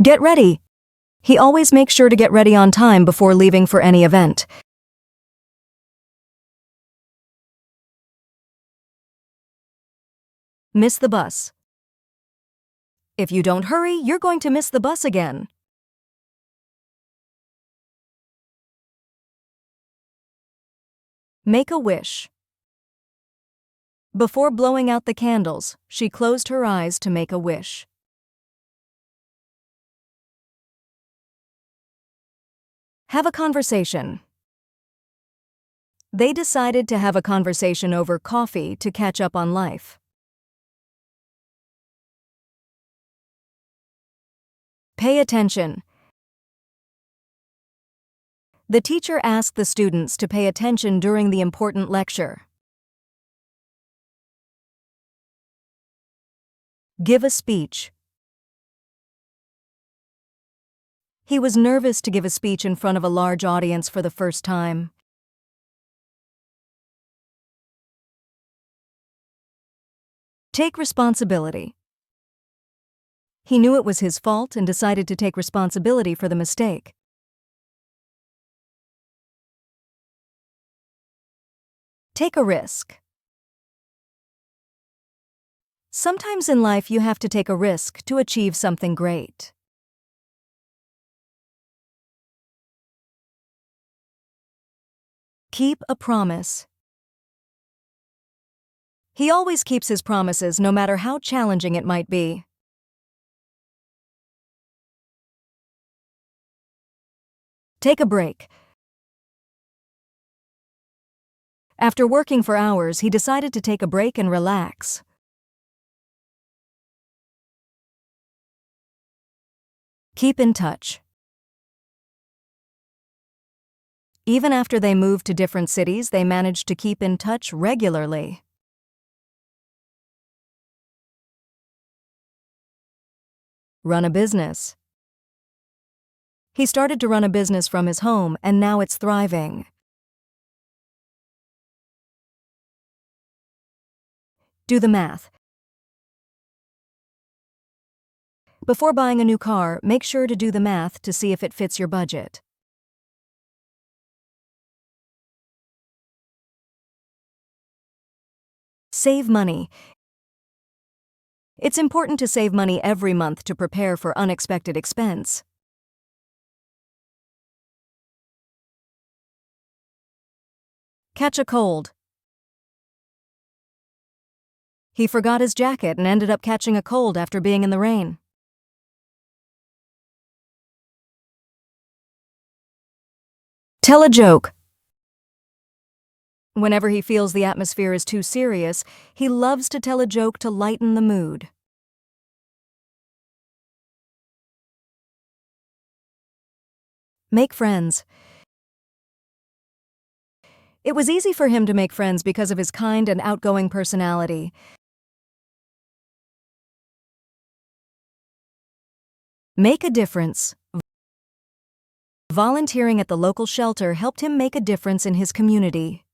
Get ready. He always makes sure to get ready on time before leaving for any event. Miss the bus. If you don't hurry, you're going to miss the bus again. Make a wish. Before blowing out the candles, she closed her eyes to make a wish. Have a conversation. They decided to have a conversation over coffee to catch up on life. Pay attention. The teacher asked the students to pay attention during the important lecture. Give a speech. He was nervous to give a speech in front of a large audience for the first time. Take responsibility. He knew it was his fault and decided to take responsibility for the mistake. Take a risk. Sometimes in life you have to take a risk to achieve something great. Keep a promise. He always keeps his promises no matter how challenging it might be. Take a break. After working for hours, he decided to take a break and relax. Keep in touch. Even after they moved to different cities, they managed to keep in touch regularly. Run a business. He started to run a business from his home, and now it's thriving. Do the math. Before buying a new car, make sure to do the math to see if it fits your budget. Save money. It's important to save money every month to prepare for unexpected expense. Catch a cold. He forgot his jacket and ended up catching a cold after being in the rain. Tell a joke. Whenever he feels the atmosphere is too serious, he loves to tell a joke to lighten the mood. Make friends. It was easy for him to make friends because of his kind and outgoing personality. Make a difference. Volunteering at the local shelter helped him make a difference in his community.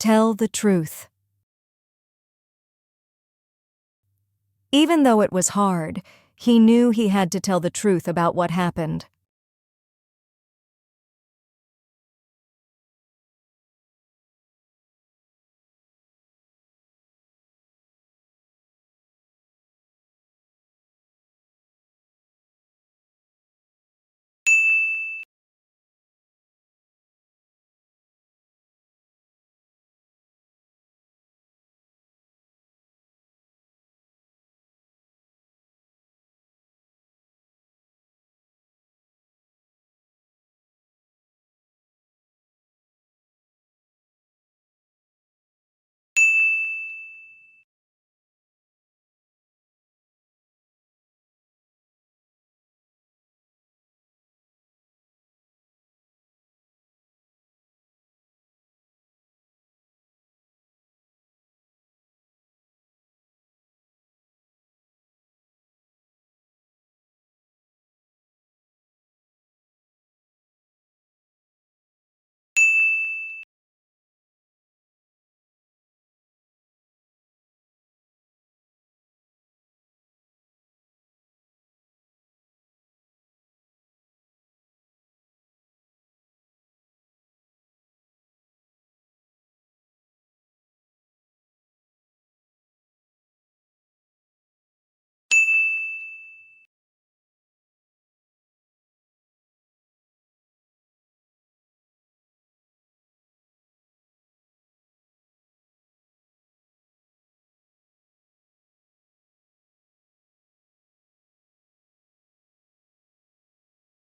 Tell the truth. Even though it was hard, he knew he had to tell the truth about what happened.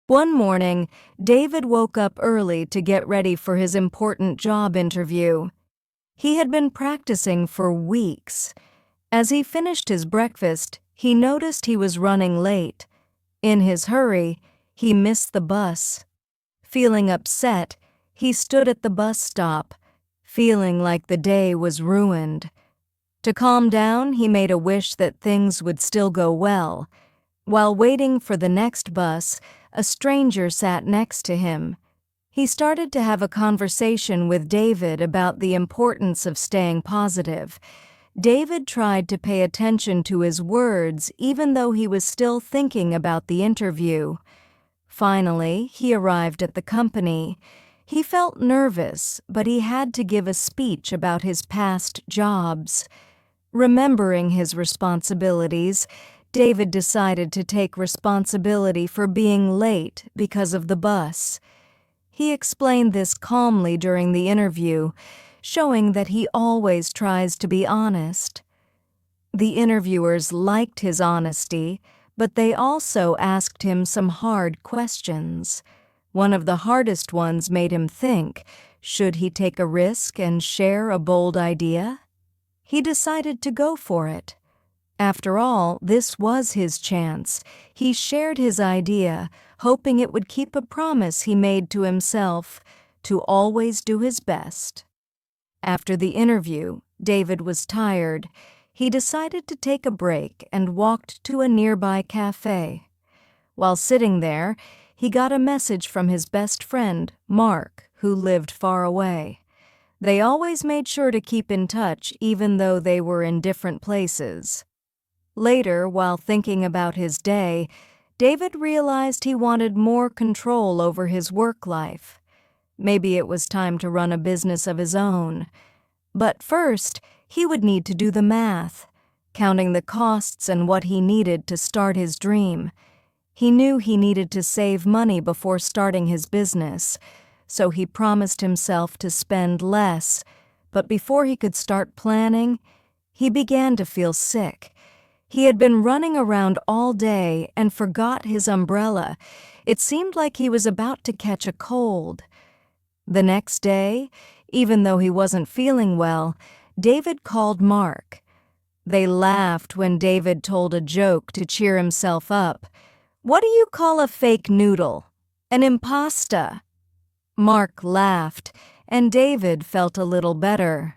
One morning, David woke up early to get ready for his important job interview. He had been practicing for weeks. As he finished his breakfast, he noticed he was running late. In his hurry, he missed the bus. Feeling upset, he stood at the bus stop, feeling like the day was ruined. To calm down, he made a wish that things would still go well. While waiting for the next bus, a stranger sat next to him. He started to have a conversation with David about the importance of staying positive. David tried to pay attention to his words even though he was still thinking about the interview. Finally, he arrived at the company. He felt nervous, but he had to give a speech about his past jobs. Remembering his responsibilities, David decided to take responsibility for being late because of the bus. He explained this calmly during the interview, showing that he always tries to be honest. The interviewers liked his honesty, but they also asked him some hard questions. One of the hardest ones made him think, should he take a risk and share a bold idea? He decided to go for it. After all, this was his chance. He shared his idea, hoping it would keep a promise he made to himself to always do his best. After the interview, David was tired. He decided to take a break and walked to a nearby cafe. While sitting there, he got a message from his best friend, Mark, who lived far away. They always made sure to keep in touch even though they were in different places. Later, while thinking about his day, David realized he wanted more control over his work life. Maybe it was time to run a business of his own. But first, he would need to do the math, counting the costs and what he needed to start his dream. He knew he needed to save money before starting his business, so he promised himself to spend less. But before he could start planning, he began to feel sick. He had been running around all day and forgot his umbrella. It seemed like he was about to catch a cold. The next day, even though he wasn't feeling well, David called Mark. They laughed when David told a joke to cheer himself up. "What do you call a fake noodle? An impasta." Mark laughed, and David felt a little better.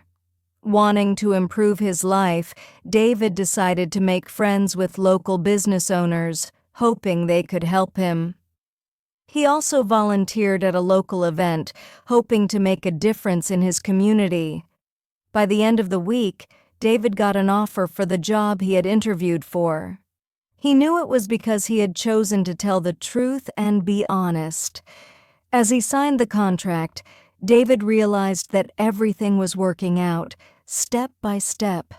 Wanting to improve his life, David decided to make friends with local business owners, hoping they could help him. He also volunteered at a local event, hoping to make a difference in his community. By the end of the week, David got an offer for the job he had interviewed for. He knew it was because he had chosen to tell the truth and be honest. As he signed the contract, David realized that everything was working out, step by step.